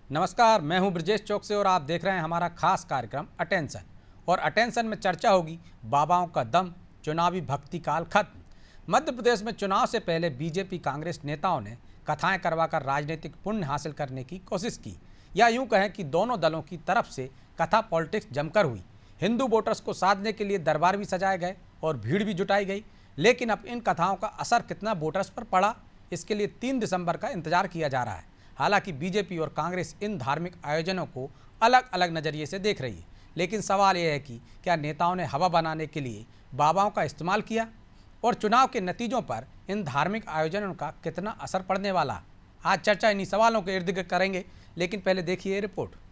नमस्कार, मैं हूं ब्रजेश चौक से और आप देख रहे हैं हमारा खास कार्यक्रम अटेंशन। और अटेंशन में चर्चा होगी बाबाओं का दम, चुनावी भक्ति काल खत्म। मध्य प्रदेश में चुनाव से पहले बीजेपी कांग्रेस नेताओं ने कथाएं करवाकर राजनीतिक पुण्य हासिल करने की कोशिश की, या यूं कहें कि दोनों दलों की तरफ से कथा पॉलिटिक्स जमकर हुई। हिंदू वोटर्स को साधने के लिए दरबार भी सजाए गए और भीड़ भी जुटाई गई। लेकिन अब इन कथाओं का असर कितना वोटर्स पर पड़ा, इसके लिए 3 दिसंबर का इंतजार किया जा रहा है। हालांकि बीजेपी और कांग्रेस इन धार्मिक आयोजनों को अलग अलग नज़रिए से देख रही है, लेकिन सवाल यह है कि क्या नेताओं ने हवा बनाने के लिए बाबाओं का इस्तेमाल किया, और चुनाव के नतीजों पर इन धार्मिक आयोजनों का कितना असर पड़ने वाला। आज चर्चा इन्हीं सवालों के इर्द गिर्द करेंगे, लेकिन पहले देखिए ये रिपोर्ट।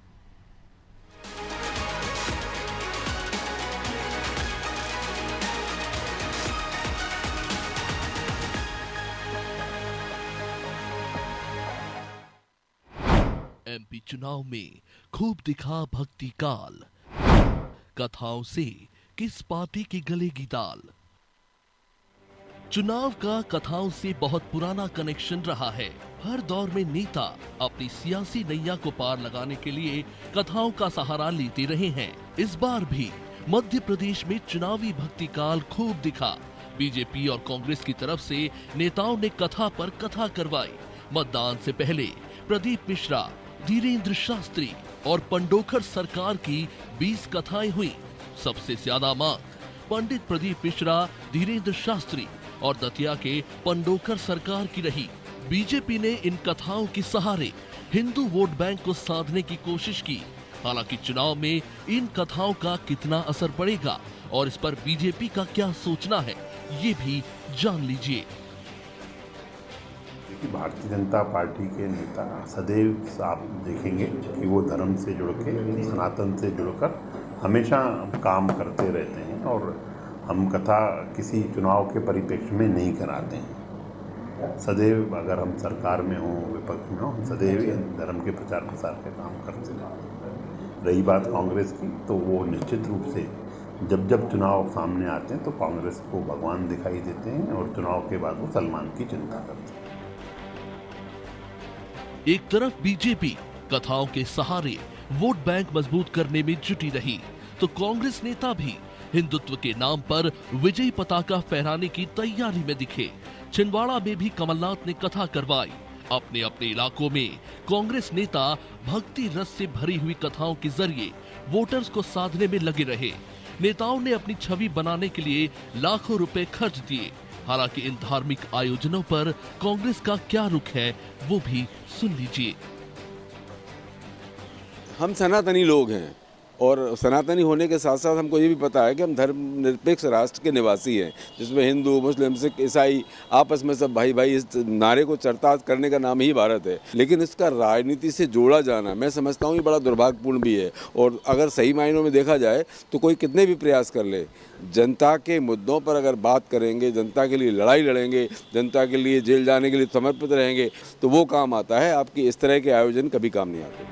एमपी चुनाव में खूब दिखा भक्ति काल, कथाओं से किस पार्टी की गलेगी दाल। चुनाव का कथाओं से बहुत पुराना कनेक्शन रहा है। हर दौर में नेता अपनी सियासी नैया को पार लगाने के लिए कथाओं का सहारा लेते रहे हैं। इस बार भी मध्य प्रदेश में चुनावी भक्ति काल खूब दिखा। बीजेपी और कांग्रेस की तरफ से नेताओं ने कथा पर कथा करवाई। मतदान से पहले प्रदीप मिश्रा, धीरेन्द्र शास्त्री और पंडोखर सरकार की 20 कथाएं हुई। सबसे ज्यादा मांग पंडित प्रदीप मिश्रा, धीरेन्द्र शास्त्री और दतिया के पंडोखर सरकार की रही। बीजेपी ने इन कथाओं के सहारे हिंदू वोट बैंक को साधने की कोशिश की। हालांकि चुनाव में इन कथाओं का कितना असर पड़ेगा और इस पर बीजेपी का क्या सोचना है, ये भी जान लीजिए। भारतीय जनता पार्टी के नेता सदैव आप देखेंगे कि वो धर्म से जुड़ के, सनातन से जुड़कर हमेशा काम करते रहते हैं, और हम कथा किसी चुनाव के परिप्रेक्ष्य में नहीं कराते हैं। सदैव अगर हम सरकार में हों, विपक्ष में हों, सदैव धर्म के प्रचार प्रसार के काम करते हैं। रही बात कांग्रेस की, तो वो निश्चित रूप से जब जब चुनाव सामने आते हैं तो कांग्रेस को भगवान दिखाई देते हैं, और चुनाव के बाद वो सलमान की चिंता करते हैं। एक तरफ बीजेपी कथाओं के सहारे वोट बैंक मजबूत करने में जुटी रही, तो कांग्रेस नेता भी हिंदुत्व के नाम पर विजयी पताका फहराने की तैयारी में दिखे। छिंदवाड़ा में भी कमलनाथ ने कथा करवाई। अपने अपने इलाकों में कांग्रेस नेता भक्ति रस से भरी हुई कथाओं के जरिए वोटर्स को साधने में लगे रहे। नेताओं ने अपनी छवि बनाने के लिए लाखों रुपए खर्च दिए। हालांकि इन धार्मिक आयोजनों पर कांग्रेस का क्या रुख है, वो भी सुन लीजिए। हम सनातनी लोग हैं, और सनातनी होने के साथ साथ हमको ये भी पता है कि हम धर्मनिरपेक्ष राष्ट्र के निवासी हैं, जिसमें हिंदू, मुस्लिम, सिख, ईसाई आपस में सब भाई भाई, इस नारे को चरितार्थ करने का नाम ही भारत है। लेकिन इसका राजनीति से जोड़ा जाना, मैं समझता हूँ ये बड़ा दुर्भाग्यपूर्ण भी है। और अगर सही मायनों में देखा जाए तो कोई कितने भी प्रयास कर ले, जनता के मुद्दों पर अगर बात करेंगे, जनता के लिए लड़ाई लड़ेंगे, जनता के लिए जेल जाने के लिए समर्पित रहेंगे, तो वो काम आता है। आपकी इस तरह के आयोजन कभी काम नहीं आते।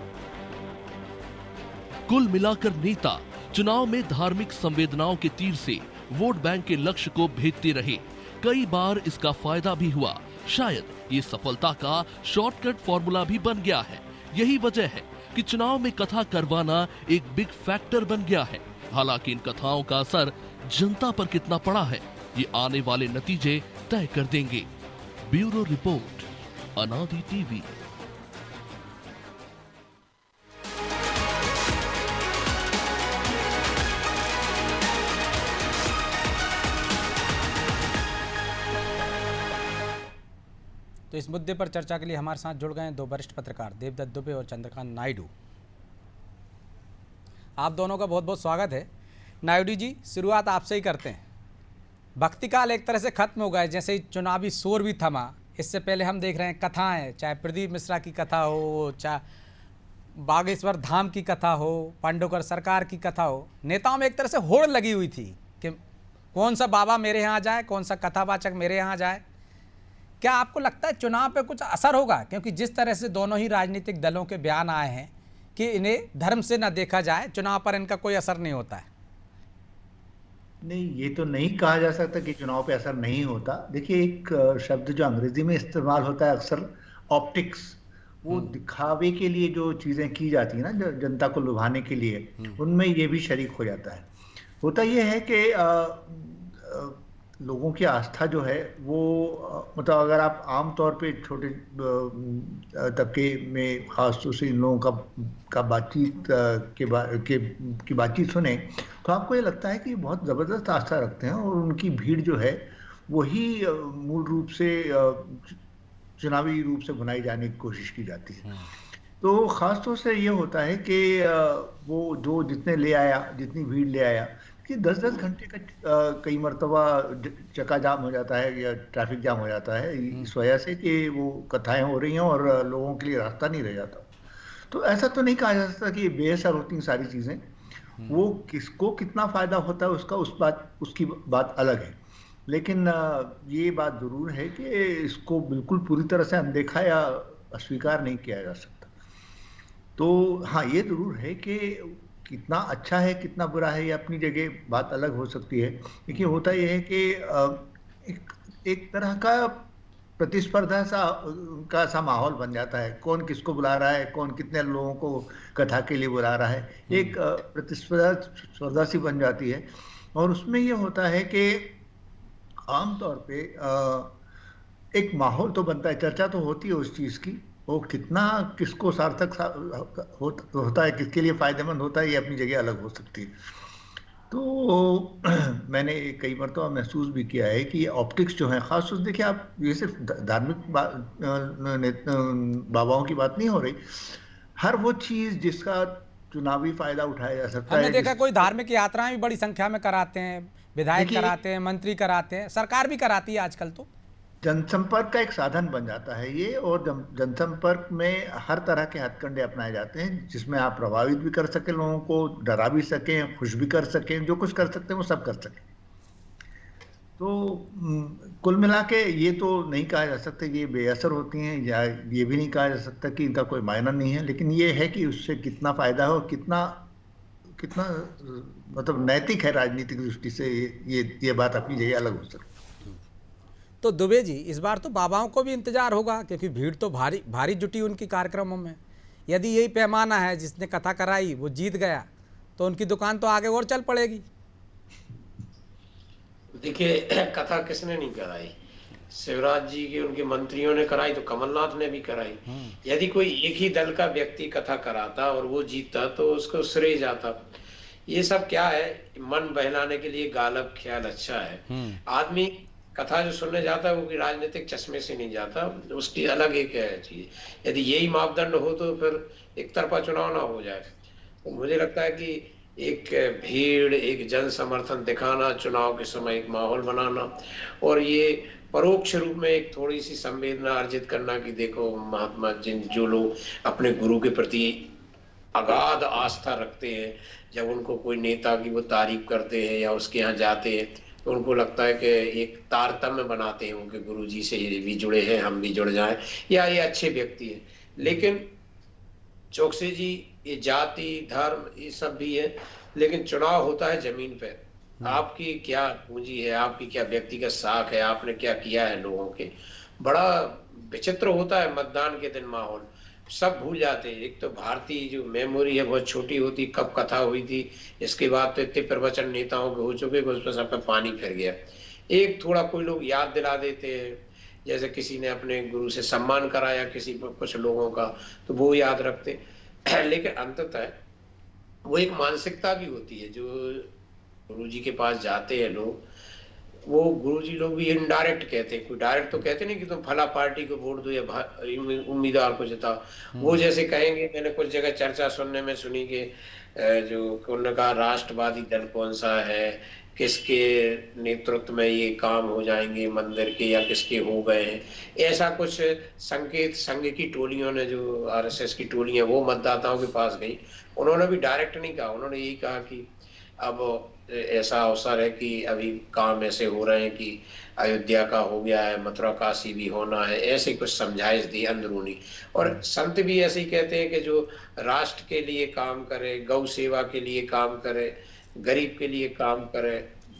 कुल मिलाकर नेता चुनाव में धार्मिक संवेदनाओं के तीर से वोट बैंक के लक्ष्य को भेदते रहे। कई बार इसका फायदा भी हुआ। शायद ये सफलता का शॉर्टकट फॉर्मूला भी बन गया है। यही वजह है कि चुनाव में कथा करवाना एक बिग फैक्टर बन गया है। हालांकि इन कथाओं का असर जनता पर कितना पड़ा है, ये आने वाले नतीजे तय कर देंगे। ब्यूरो रिपोर्ट, अनादि टीवी। तो इस मुद्दे पर चर्चा के लिए हमारे साथ जुड़ गए हैं 2 वरिष्ठ पत्रकार, देवदत्त दुबे और चंद्रकांत नायडू। आप दोनों का बहुत बहुत स्वागत है। नायडू जी, शुरुआत आपसे ही करते हैं। भक्तिकाल एक तरह से खत्म हो गया, जैसे ही चुनावी शोर भी थमा। इससे पहले हम देख रहे हैं कथाएं, चाहे प्रदीप मिश्रा की कथा हो, चाहे बागेश्वर धाम की कथा हो, पांडोकर सरकार की कथा हो, नेताओं में एक तरह से होड़ लगी हुई थी कि कौन सा बाबा मेरे यहाँ जाए, कौन सा कथावाचक मेरे यहाँ जाए। क्या आपको लगता है चुनाव पे कुछ असर होगा? क्योंकि जिस तरह से दोनों ही राजनीतिक दलों के बयान आए हैं कि इन्हें धर्म से न देखा जाए, चुनाव पर इनका कोई असर नहीं होता है। नहीं, ये तो नहीं कहा जा सकता कि चुनाव पे असर नहीं होता। देखिए, एक शब्द जो अंग्रेजी में इस्तेमाल होता है अक्सर, ऑप्टिक्स, वो दिखावे के लिए जो चीजें की जाती है ना, जनता को लुभाने के लिए, उनमें ये भी शरीक हो जाता है। होता ये है कि लोगों की आस्था जो है वो मतलब अगर आप आम तौर पे छोटे तबके में खास तौर से इन लोगों का बातचीत की बातचीत सुने, तो आपको ये लगता है कि बहुत ज़बरदस्त आस्था रखते हैं और उनकी भीड़ जो है वही मूल रूप से चुनावी रूप से बनाई जाने की कोशिश की जाती है। तो ख़ास तौर से ये होता है कि वो जो जितने ले आया, जितनी भीड़ ले आया, कि 10-10 घंटे का कई मरतबा चक्का जाम हो जाता है या ट्रैफिक जाम हो जाता है इस वजह से कि वो कथाएं हो रही हैं और लोगों के लिए रास्ता नहीं रह जाता। तो ऐसा तो नहीं कहा जा सकता कि बेअसर होती हैं सारी चीज़ें। वो किसको कितना फ़ायदा होता है उसकी बात अलग है, लेकिन ये बात ज़रूर है कि इसको बिल्कुल पूरी तरह से अनदेखा या अस्वीकार नहीं किया जा सकता। तो हाँ, ये ज़रूर है कि कितना अच्छा है कितना बुरा है ये अपनी जगह बात अलग हो सकती है। देखिए होता ये है कि एक तरह का प्रतिस्पर्धा सा माहौल बन जाता है, कौन किसको बुला रहा है, कौन कितने लोगों को कथा के लिए बुला रहा है, एक प्रतिस्पर्धा सी बन जाती है। और उसमें ये होता है कि आमतौर पे एक माहौल तो बनता है, चर्चा तो होती है उस चीज़ की, वो कितना किसको सार्थक होता है, किसके लिए फायदेमंद होता है, ये अपनी जगह अलग हो सकती है। तो मैंने कई मरतबा महसूस भी किया है कि ऑप्टिक्स जो है ख़ास तौर से, देखिए आप ये सिर्फ धार्मिक बाबाओं की बात नहीं हो रही, हर वो चीज़ जिसका चुनावी फायदा उठाया जा सकता है। हमने देखा कोई धार्मिक यात्राएं भी बड़ी संख्या में कराते हैं, विधायक कराते हैं, मंत्री कराते हैं, सरकार भी कराती है आजकल। तो जनसंपर्क का एक साधन बन जाता है ये, और जनसंपर्क में हर तरह के हथकंडे अपनाए जाते हैं जिसमें आप प्रभावित भी कर सकें, लोगों को डरा भी सकें, खुश भी कर सकें, जो कुछ कर सकते हैं वो सब कर सकें। तो कुल मिला के ये तो नहीं कहा जा सकता ये बेअसर होती हैं, या ये भी नहीं कहा जा सकता कि इनका कोई मायना नहीं है, लेकिन ये है कि उससे कितना फायदा हो, कितना मतलब नैतिक है राजनीतिक दृष्टि से, ये बात अपनी जगह अलग हो सकती है। तो दुबे जी, इस बार तो बाबाओं को भी इंतजार होगा क्योंकि भीड़ तो भारी जुटी उनकी कार्यक्रमों में। यदि यही पैमाना है, जिसने कथा कराई वो जीत गया, तो उनकी दुकान तो आगे और चल पड़ेगी। देखिए, कथा किसने नहीं कराई, शिवराज जी की उनके मंत्रियों ने कराई, तो कमलनाथ ने भी कराई। यदि कोई एक ही दल का व्यक्ति कथा कराता और वो जीतता तो उसको श्रेय जाता। ये सब क्या है, मन बहलाने के लिए गालब ख्याल अच्छा है। आदमी कथा जो सुनने जाता है वो राजनीतिक चश्मे से नहीं जाता, उसकी अलग एक चीज। यदि यही मापदंड हो तो फिर एक तरफा चुनाव ना हो जाए। तो मुझे लगता है कि एक भीड़, एक जन समर्थन दिखाना, चुनाव के समय एक माहौल बनाना, और ये परोक्ष रूप में एक थोड़ी सी संवेदना अर्जित करना कि देखो महात्मा जो लोग अपने गुरु के प्रति अगाध आस्था रखते हैं, जब उनको कोई नेता की वो तारीफ करते हैं या उसके यहाँ जाते हैं तो उनको लगता है कि एक तारतम्य बनाते हैं उनके गुरु जी से, ये भी जुड़े हैं हम भी जुड़ जाएं, या ये अच्छे व्यक्ति हैं। लेकिन चौकसे जी, ये जाति धर्म ये सब भी है, लेकिन चुनाव होता है जमीन पे। आपकी क्या पूंजी है, आपकी क्या व्यक्तिगत साख है, आपने क्या किया है लोगों के। बड़ा विचित्र होता है मतदान के दिन माहौल, सब भूल जाते हैं। एक तो भारतीय जो मेमोरी है बहुत छोटी होती, कब कथा हुई थी, इसके बाद तो इतने प्रवचन नेताओं के हो चुके कि उस पर सब पे पानी फिर गया। एक थोड़ा कोई लोग याद दिला देते हैं, जैसे किसी ने अपने गुरु से सम्मान कराया किसी कुछ लोगों का, तो वो याद रखते। लेकिन अंततः वो एक मानसिकता भी होती है, जो गुरु जी के पास जाते हैं लोग, वो गुरुजी लोग भी इनडायरेक्ट कहते हैं, कोई डायरेक्ट तो कहते नहीं कि तुम फला पार्टी को वोट दो या उम्मीदवार को जिताओ। वो जैसे कहेंगे, मैंने कुछ जगह चर्चा सुनने में सुनी कि जो उन्होंने कहा राष्ट्रवादी दल कौन सा है, किसके नेतृत्व में ये काम हो जाएंगे मंदिर के, या किसके हो गए हैं, ऐसा कुछ संकेत संघ की टोलियों ने, जो आरएसएस की टोलियां, वो मतदाताओं के पास गई। उन्होंने भी डायरेक्ट नहीं कहा, उन्होंने यही कहा कि अब ऐसा अवसर है कि अभी काम ऐसे हो रहे हैं कि अयोध्या का हो गया है, मथुरा काशी भी होना है, ऐसे कुछ समझाइश दी अंदरूनी। और संत भी ऐसे ही कहते हैं कि जो राष्ट्र के लिए काम करे, गौ सेवा के लिए काम करे, गरीब के लिए काम करे,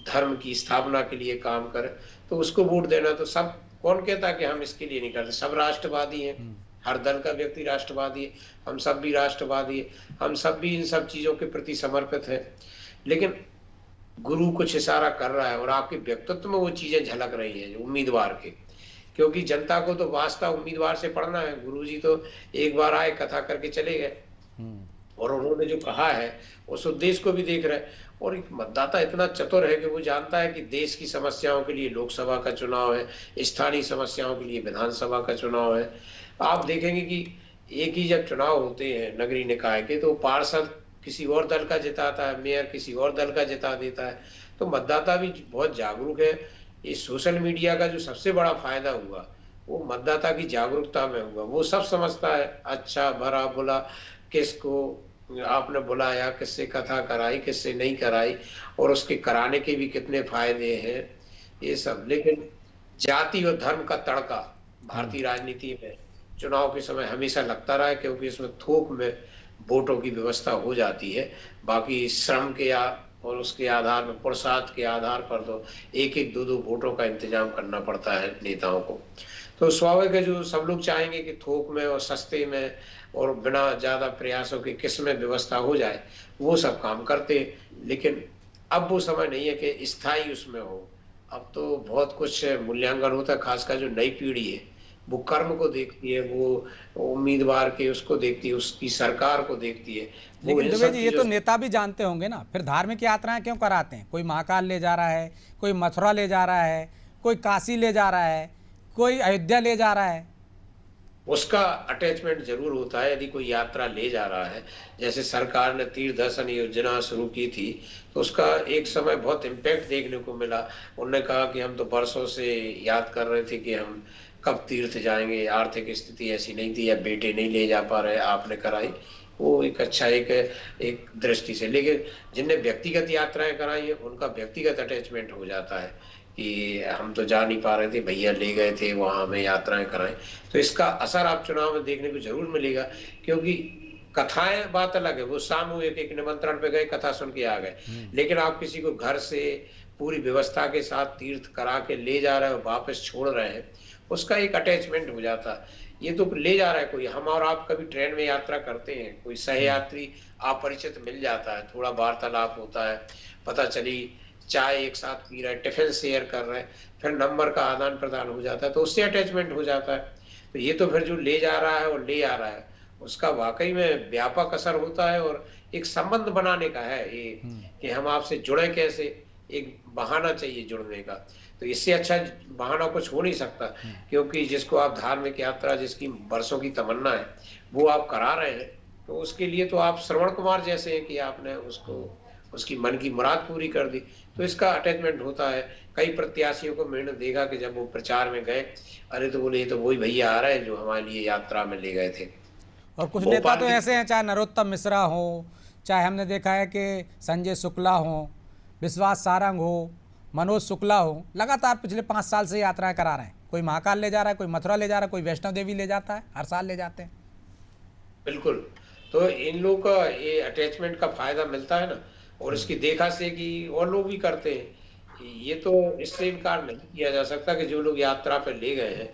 धर्म की स्थापना के लिए काम करे, तो उसको वोट देना। तो सब कौन कहता कि हम इसके लिए नहीं करते, सब राष्ट्रवादी हैं। हर दल का व्यक्ति राष्ट्रवादी है, हम सब भी राष्ट्रवादी है, हम सब भी इन सब चीजों के प्रति समर्पित है। लेकिन गुरु कुछ इशारा कर रहा है और आपके व्यक्तित्व में वो चीजें झलक रही हैं उम्मीदवार के, क्योंकि जनता को तो वास्ता उम्मीदवार से पढ़ना है। गुरुजी तो एक बार आए, कथा करके चले गए, और उन्होंने जो कहा है उस उद्देश्य को भी देख रहे हैं। और एक मतदाता इतना चतुर है कि वो जानता है कि देश की समस्याओं के लिए लोकसभा का चुनाव है, स्थानीय समस्याओं के लिए विधानसभा का चुनाव है। आप देखेंगे कि एक ही जब चुनाव होते हैं नगरीय निकाय के, तो पार्षद किसी और दल का जिताता है, मेयर किसी और दल का जिता देता है। तो मतदाता भी बहुत जागरूक है। ये सोशल मीडिया का जो सबसे बड़ा फायदा हुआ वो मतदाता की जागरूकता में हुआ। वो सब समझता है, अच्छा भरा बुरा, किसको आपने बुलाया, किससे कथा कराई, किससे नहीं कराई, और उसके कराने के भी कितने फायदे हैं, ये सब। लेकिन जाति और धर्म का तड़का भारतीय राजनीति में चुनाव के समय हमेशा लगता रहा है, क्योंकि इसमें थोक में वोटों की व्यवस्था हो जाती है। बाकी श्रम के और उसके आधार पर, पुरुषार्थ के आधार पर तो एक एक दो दो वोटों का इंतजाम करना पड़ता है नेताओं को। तो स्वाभाविक है, जो सब लोग चाहेंगे कि थोक में और सस्ते में और बिना ज्यादा प्रयासों के किस में व्यवस्था हो जाए, वो सब काम करते। लेकिन अब वो समय नहीं है कि स्थायी उसमें हो। अब तो बहुत कुछ मूल्यांकन होता है, खासकर जो नई पीढ़ी है वो कर्म को देखती है, वो उम्मीदवार के उसको देखती है, उसकी सरकार को देखती है। लेकिन दुबे जी, ये तो नेता भी जानते होंगे ना, फिर धार्मिक यात्राएं क्यों कराते हैं? कोई महाकाल ले जा रहा है, कोई मथुरा ले जा रहा है, कोई काशी ले जा रहा है, कोई अयोध्या ले जा रहा है। उसका अटैचमेंट जरूर होता है। यदि कोई यात्रा ले जा रहा है, जैसे सरकार ने तीर्थ दर्शन योजना शुरू की थी, तो उसका एक समय बहुत इम्पैक्ट देखने को मिला। उन्होंने कहा कि हम तो बरसों से याद कर रहे थे कि हम कब तीर्थ जाएंगे, आर्थिक स्थिति ऐसी नहीं थी या बेटे नहीं ले जा पा रहे, आपने कराई। वो एक अच्छा एक दृष्टि से। लेकिन जिनने व्यक्तिगत यात्राएं कराई है, उनका व्यक्तिगत अटैचमेंट हो जाता है कि हम तो जा नहीं पा रहे थे, भैया ले गए थे वहां, हमें यात्राएं कराएं। तो इसका असर आप चुनाव में देखने को जरूर मिलेगा, क्योंकि कथाएं बात अलग है, वो सामूहिक एक निमंत्रण पे गए, कथा सुन के आ गए। लेकिन आप किसी को घर से पूरी व्यवस्था के साथ तीर्थ करा के ले जा रहे हो, वापस छोड़ रहे हैं, उसका एक अटैचमेंट हो जाता है। ये तो ले जा रहा है कोई, हम और आप कभी ट्रेन में यात्रा करते हैं, कोई सहयात्री अपरिचित मिल जाता है, थोड़ा वार्तालाप होता है, पता चली चाय एक साथ पी रहे, टिफिन शेयर कर रहे हैं, फिर नंबर का आदान प्रदान हो जाता है, तो उससे अटैचमेंट हो जाता है। तो ये तो फिर जो ले जा रहा है और ले आ रहा है, उसका वाकई में व्यापक असर होता है, और एक संबंध बनाने का है ये कि हम आपसे जुड़े कैसे, एक बहाना चाहिए जुड़ने का। तो इससे अच्छा बहाना कुछ हो नहीं सकता, क्योंकि जिसको आप धार्मिक यात्रा, जिसकी वर्षों की तमन्ना है, वो आप करा रहे हैं, तो उसके लिए तो आप श्रवण कुमार जैसे हैं कि आपने उसको उसकी मन की मुराद पूरी कर दी। तो इसका अटैचमेंट होता है। कई प्रत्याशियों को मैंने देखा कि जब वो प्रचार में गए, अरे तो बोले ये तो वही भैया आ रहे हैं जो हमारे लिए यात्रा में ले गए थे। और कुछ नेता तो ऐसे हैं, चाहे नरोत्तम मिश्रा हो, चाहे हमने देखा है कि संजय शुक्ला हो, विश्वास सारंग हो, मनोज शुक्ला हो, लगातार पिछले 5 साल से यात्राएं करा रहे हैं। कोई महाकाल ले जा रहा है, कोई मथुरा ले जा रहा है, कोई वैष्णो देवी ले जाता है, हर साल ले जाते हैं। बिल्कुल। तो इन लोगों का ये अटैचमेंट का फायदा मिलता है ना, और इसकी देखा से कि और लोग भी करते हैं। ये तो इससे इनकार नहीं किया जा सकता कि जो लोग यात्रा पे ले गए हैं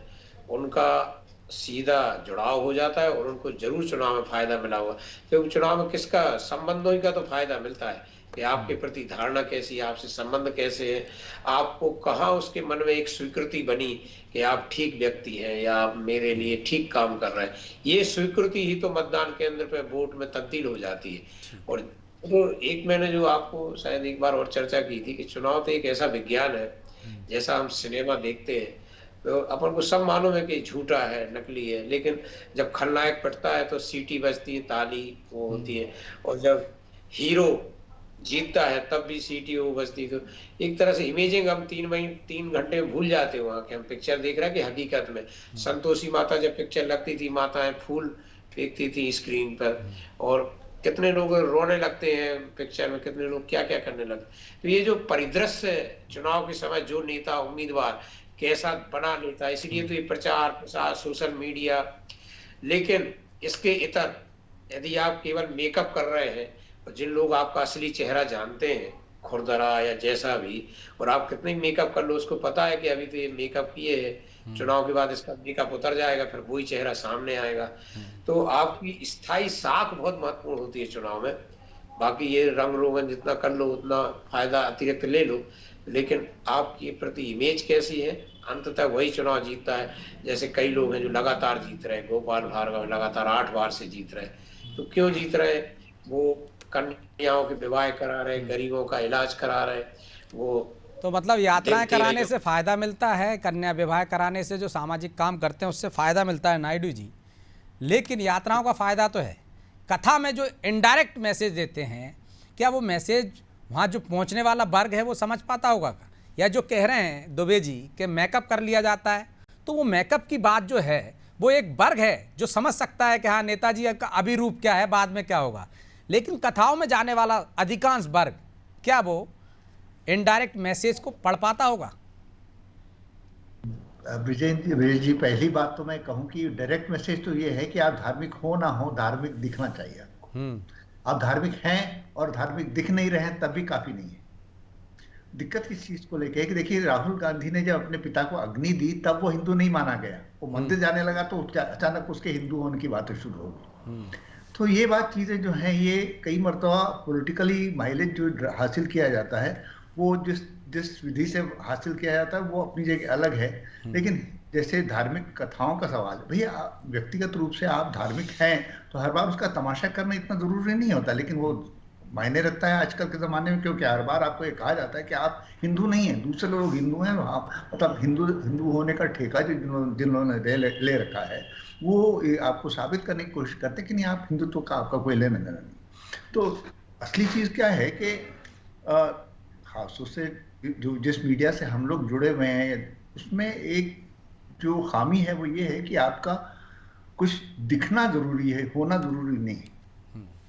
उनका सीधा जुड़ाव हो जाता है, और उनको जरूर चुनाव में फायदा मिला हुआ। क्योंकि चुनाव में किसका, संबंधों ही का तो फायदा मिलता है कि आपके प्रति धारणा कैसी है, आपसे संबंध कैसे है, आपको कहाँ उसके मन में एक स्वीकृति बनी कि आप ठीक व्यक्ति हैं या आप मेरे लिए ठीक काम कर रहे हैं। ये स्वीकृति ही तो मतदान केंद्र पे वोट में तब्दील हो जाती है। और तो एक मैंने जो आपको शायद एक बार और चर्चा की थी कि चुनाव तो एक ऐसा विज्ञान है, जैसा हम सिनेमा देखते हैं तो अपन को सब मालूम है कि झूठा है, नकली है, लेकिन जब खलनायक पिटता है तो सीटी बजती है, ताली वो होती है, और जब हीरो जीतता है तब भी सीटी वो बजती है। तो एक तरह से इमेजिंग हम 3 घंटे में भूल जाते हो कि हम पिक्चर देख रहे हैं कि हकीकत में। संतोषी माता जब पिक्चर लगती थी, माताएं फूल फेंकती थी स्क्रीन पर, और कितने लोग रोने लगते हैं पिक्चर में, कितने लोग क्या क्या करने लगते। तो ये जो परिदृश्य चुनाव के समय जो नेता उम्मीदवार कैसा बना लेता है, इसलिए तो ये प्रचार प्रसार, सोशल मीडिया। लेकिन इसके इतर यदि आप केवल मेकअप कर रहे हैं, और जिन लोग आपका असली चेहरा जानते हैं, खुरदरा या जैसा भी, और आप कितने मेकअप कर लो, उसको पता है कि अभी तो ये मेकअप किए है, चुनाव के बाद इसका मेकअप उतर जाएगा, फिर वही चेहरा सामने आएगा। तो आपकी स्थायी साख बहुत महत्वपूर्ण होती है चुनाव में। बाकी ये रंग रोगन जितना कर लो उतना फायदा अतिरिक्त ले लो, लेकिन आपकी प्रति इमेज कैसी है, अंततः वही चुनाव जीतता है। जैसे कई लोग हैं जो लगातार जीत रहे हैं, गोपाल भार्गव लगातार 8 बार से जीत रहे हैं। तो क्यों जीत रहे हैं? वो कन्याओं के विवाह करा रहे, गरीबों का इलाज करा रहे, वो तो मतलब यात्राएं देखते कराने रहे से फायदा मिलता है, कन्या विवाह कराने से जो सामाजिक काम करते हैं उससे फायदा मिलता है नायडू जी, लेकिन यात्राओं का फायदा तो है। कथा में जो इनडायरेक्ट मैसेज देते हैं, क्या वो मैसेज वहाँ जो पहुँचने वाला वर्ग है वो समझ पाता होगा? या जो कह रहे हैं दुबे जी कि मेकअप कर लिया जाता है, तो वो मेकअप की बात जो है वो एक वर्ग है जो समझ सकता है कि हाँ नेताजी का अभी रूप क्या है, बाद में क्या होगा। लेकिन कथाओं में जाने वाला अधिकांश वर्ग क्या वो इनडायरेक्ट मैसेज को पढ़ पाता होगा? विजय जी, पहली बात तो मैं कहूं कि डायरेक्ट मैसेज तो ये है कि आप धार्मिक हो ना हो, धार्मिक दिखना चाहिए आपको। आप धार्मिक हैं और धार्मिक दिख नहीं रहे हैं तब भी काफी नहीं है। दिक्कत किस चीज को लेके है कि देखिए, राहुल गांधी ने जब अपने पिता को अग्नि दी तब वो हिंदू नहीं माना गया। वो मंदिर जाने लगा तो अचानक उसके हिंदू होने की बातें शुरू हो गई। तो ये बात चीजें जो हैं, ये कई मरतबा पॉलिटिकली माइलेज जो हासिल किया जाता है वो जिस विधि से हासिल किया जाता है वो अपनी जगह अलग है। लेकिन जैसे धार्मिक कथाओं का सवाल, भैया व्यक्तिगत रूप से आप धार्मिक हैं तो हर बार उसका तमाशा करना इतना जरूरी नहीं होता, लेकिन वो मायने रखता है आजकल के ज़माने में, क्योंकि हर बार आपको ये कहा जाता है कि आप हिंदू नहीं हैं, दूसरे लोग हिंदू हैं। आप मतलब हिंदू होने का ठेका जिन लोगों ने ले रखा है वो आपको साबित करने की कोशिश करते हैं कि नहीं, आप हिंदुत्व का आपका कोई लेना देना नहीं। तो असली चीज़ क्या है कि खासतौर से जो जिस मीडिया से हम लोग जुड़े हुए हैं उसमें एक जो खामी है वो ये है कि आपका कुछ दिखना जरूरी है, होना जरूरी नहीं है।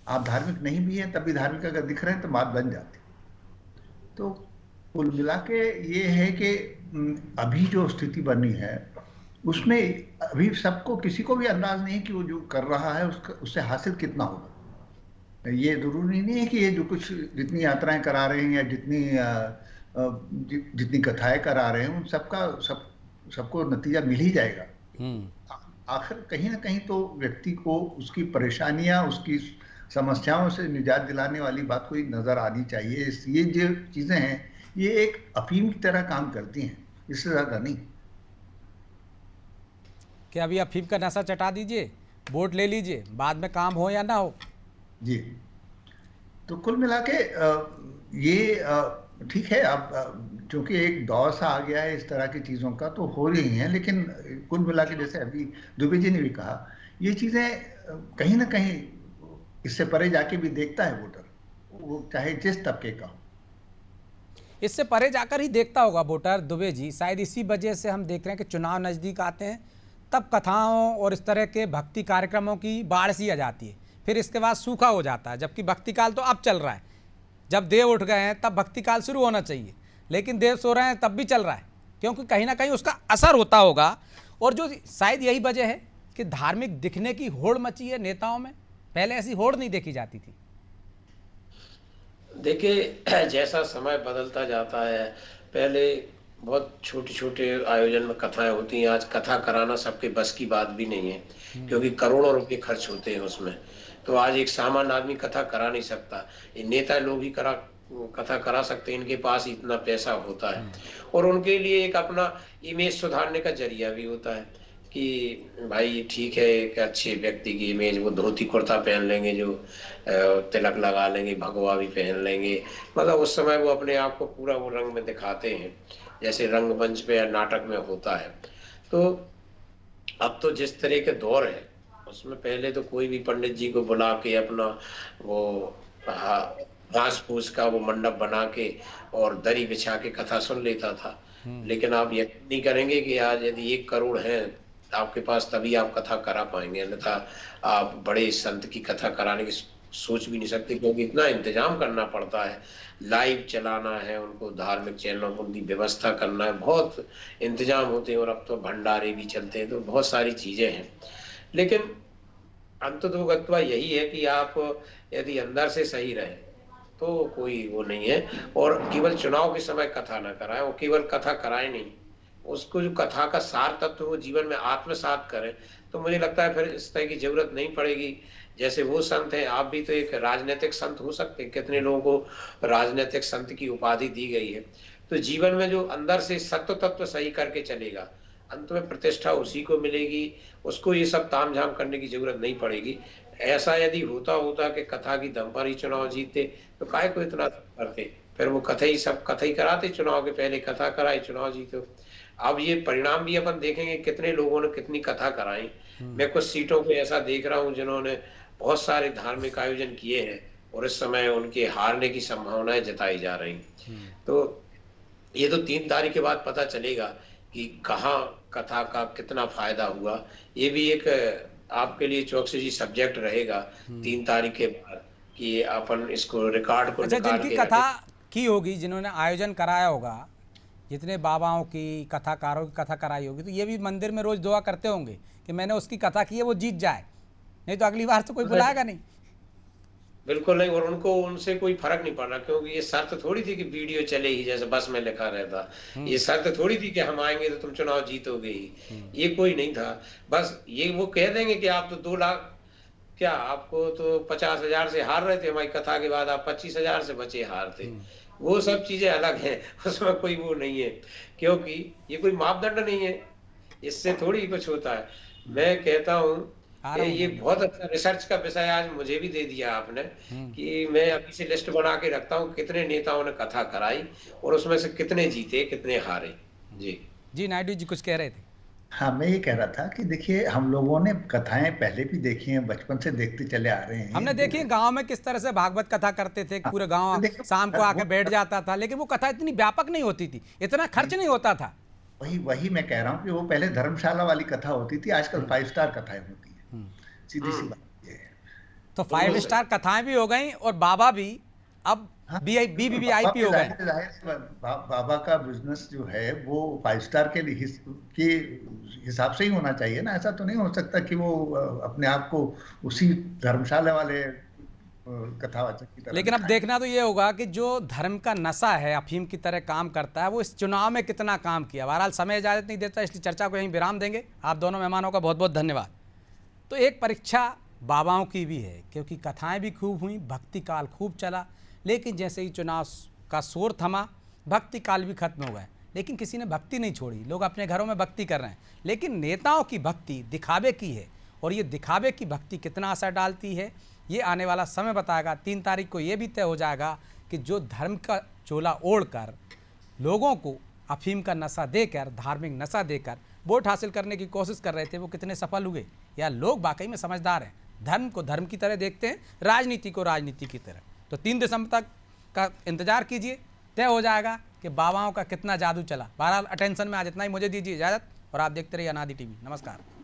आप धार्मिक नहीं भी हैं तब भी धार्मिक अगर दिख रहे हैं तो बात बन जाती। तो कुल मिला के ये है कि अभी जो स्थिति बनी है उसमें अभी सबको, किसी को भी अंदाज नहीं है कि वो जो कर रहा है उससे हासिल कितना होगा। ये जरूरी नहीं है कि ये जो कुछ जितनी यात्राएं करा रहे हैं या जितनी कथाएं करा रहे हैं उन सबको नतीजा मिल ही जाएगा। आखिर कहीं ना कहीं तो व्यक्ति को उसकी परेशानियां, उसकी समस्याओं से निजात दिलाने वाली बात कोई नजर आनी चाहिए। ये जो चीजें हैं ये एक अफीम की तरह काम करती हैं, इससे ज्यादा नहीं। क्या अभी अफीम का नशा चटा दीजिए, वोट ले लीजिए, बाद में काम हो या ना हो। जी तो कुल मिला के ये ठीक है। अब चूंकि एक दौर सा आ गया है इस तरह की चीज़ों का तो हो रही हैं, लेकिन कुल मिला के जैसे अभी दुबे जी ने भी कहा, ये चीज़ें कहीं ना कहीं इससे परे जाके भी देखता है वोटर, वो चाहे जिस तबके का। इससे परे जाकर ही देखता होगा वोटर दुबे जी। शायद इसी वजह से हम देख रहे हैं कि चुनाव नज़दीक आते हैं तब कथाओं और इस तरह के भक्ति कार्यक्रमों की बाढ़ सी आ जाती है, फिर इसके बाद सूखा हो जाता है। जबकि भक्ति काल तो अब चल रहा है, जब देव उठ गए हैं तब भक्ति काल शुरू होना चाहिए, लेकिन देव सो रहे हैं तब भी चल रहा है, क्योंकि कहीं ना कहीं उसका असर होता होगा। और जो शायद यही वजह है कि धार्मिक दिखने की होड़ मची है नेताओं में, पहले ऐसी होड़ नहीं देखी जाती थी। देखिए, जैसा समय बदलता जाता है, पहले बहुत छोटे छोटे आयोजन में कथाएं होती हैं, आज कथा कराना सबके बस की बात भी नहीं है, क्योंकि करोड़ों रुपए खर्च होते हैं उसमें। तो आज एक सामान्य आदमी कथा करा नहीं सकता, ये नेता लोग ही कथा करा सकते हैं, इनके पास इतना पैसा होता है। और उनके लिए एक अपना इमेज सुधारने का जरिया भी होता है कि भाई ठीक है, एक अच्छे व्यक्ति की इमेज, वो धोती कुर्ता पहन लेंगे, जो तिलक लगा लेंगे, भगवा भी पहन लेंगे, मतलब उस समय वो अपने आप को पूरा वो रंग में दिखाते हैं, जैसे रंगमंच पे या नाटक में होता है। तो अब तो जिस तरह के दौर है उसमें पहले तो कोई भी पंडित जी को बुला के अपना वो घास फूस का वो मंडप बना के और दरी बिछा के कथा सुन लेता था। लेकिन आप यकीन नहीं करेंगे कि आज यदि 1 करोड़ हैं आपके पास तभी आप कथा करा पाएंगे, अन्यथा आप बड़े संत की कथा कराने की सोच भी नहीं सकते, क्योंकि इतना इंतजाम करना पड़ता है, लाइव चलाना है उनको, धार्मिक चैनलों को उनकी व्यवस्था करना है, बहुत इंतजाम होते हैं। और अब तो भंडारे भी चलते हैं, तो बहुत सारी चीजें हैं। लेकिन अंततोगत्वा यही है कि आप यदि अंदर से सही रहे तो कोई वो नहीं है। और केवल चुनाव के समय कथा ना कराएं, और केवल कथा कराएं नहीं, उसको जो कथा का सार तत्व वो जीवन में आत्मसात करें, तो मुझे लगता है फिर इस तरह की जरूरत नहीं पड़ेगी। जैसे वो संत हैं, आप भी तो एक राजनीतिक संत हो सकते हैं। कितने लोगों को राजनीतिक संत की उपाधि दी गई है। तो जीवन में जो अंदर से सत्य तत्व सही करके चलेगा, अंत में प्रतिष्ठा उसी को मिलेगी। उसको ये सब तामझाम करने की जरूरत नहीं पड़ेगी। ऐसा यदि होता कि कथा की दम पर ही चुनाव जीते, तो काहे को इतना करते? फिर वो कथा ही कराते, चुनाव के पहले कथा कराई, चुनाव जीते। अब ये परिणाम भी अपन देखेंगे, कितने लोगों ने कितनी कथा कराई। मैं कुछ सीटों को ऐसा देख रहा हूँ जिन्होंने बहुत सारे धार्मिक आयोजन किए हैं और इस समय उनके हारने की संभावनाएं जताई जा रही। तो ये तो 3 तारीख के बाद पता चलेगा कि कहाँ कथा का कितना फायदा हुआ। ये भी एक आपके लिए चौकसी जी सब्जेक्ट रहेगा 3 तारीख के बाद, कि अपन इसको रिकॉर्ड को अच्छा, निकाल जिनकी के कथा की होगी, जिन्होंने आयोजन कराया होगा, जितने बाबाओं की, कथाकारों की कथा कराई होगी, तो ये भी मंदिर में रोज दुआ करते होंगे कि मैंने उसकी कथा की है, वो जीत जाए, नहीं तो अगली बार तो कोई बुलाएगा नहीं। बिल्कुल नहीं। और उनको उनसे कोई फर्क नहीं पड़ रहा, क्योंकि ये शर्त थोड़ी थी कि वीडियो चले ही, जैसे बस में लिखा रहता। ये शर्त थोड़ी थी कि हम आएंगे तो तुम चुनाव जीतोगे ही, ये कोई नहीं था। बस ये वो कह देंगे कि आप तो 2 लाख, क्या आपको तो 50,000 से हार रहे थे, हमारी कथा के बाद आप 25,000 से बचे हार थे। वो सब चीजें अलग हैं, उसमें कोई वो नहीं है, क्योंकि ये कोई मापदंड नहीं है, इससे थोड़ी कुछ होता है। मैं कहता हूँ कि ये बहुत अच्छा रिसर्च का विषय आज मुझे भी दे दिया आपने, कि मैं अभी से लिस्ट बना के रखता हूँ कितने नेताओं ने कथा कराई और उसमें से कितने जीते, कितने हारे। जी नायडू जी कुछ कह रहे थे। हाँ, मैं ये कह रहा था कि देखिए, हम लोगों ने कथाएं पहले भी देखी हैं, बचपन से देखते चले आ रहे हैं। हमने देखी गांव में किस तरह से भागवत कथा करते थे, पूरे गांव शाम को आके बैठ जाता था, लेकिन वो कथा इतनी व्यापक नहीं होती थी, इतना खर्च नहीं होता था। वही मैं कह रहा हूँ कि वो पहले धर्मशाला वाली कथा होती थी, आजकल 5 स्टार कथाएं होती है। सीधी सी बात ये है। तो 5 स्टार कथाएं भी हो गई और बाबा भी अब BBVIP हो गए। बाबा का बिजनेस जो है वो 5 स्टार के हिसाब से ही होना चाहिए ना। ऐसा तो नहीं हो सकता कि वो अपने आप को उसी धर्मशाला वाले कथावाचक की तरह। लेकिन अब देखना तो ये होगा कि जो धर्म का नशा है, अफीम की तरह काम करता है, वो इस चुनाव में कितना काम किया। बहरहाल समय इजाजत नहीं देता, इसलिए चर्चा को यहीं विराम देंगे। आप दोनों मेहमानों का बहुत बहुत धन्यवाद। तो एक परीक्षा बाबाओं की भी है, क्योंकि कथाएं भी खूब हुई, भक्ति काल खूब चला, लेकिन जैसे ही चुनाव का शोर थमा, भक्ति काल भी खत्म हो गए, लेकिन किसी ने भक्ति नहीं छोड़ी। लोग अपने घरों में भक्ति कर रहे हैं, लेकिन नेताओं की भक्ति दिखावे की है, और ये दिखावे की भक्ति कितना असर डालती है, ये आने वाला समय बताएगा। 3 तारीख को ये भी तय हो जाएगा कि जो धर्म का चोला ओढ़कर लोगों को अफीम का नशा देकर, धार्मिक नशा देकर वोट हासिल करने की कोशिश कर रहे थे, वो कितने सफल हुए, या लोग वाकई में समझदार हैं, धर्म को धर्म की तरह देखते हैं, राजनीति को राजनीति की तरह। तो 3 दिसंबर तक का इंतजार कीजिए, तय हो जाएगा कि बाबाओं का कितना जादू चला। बहरहाल अटेंशन में आज इतना ही। मुझे दीजिए इजाज़त और आप देखते रहिए अनादि टीवी। नमस्कार।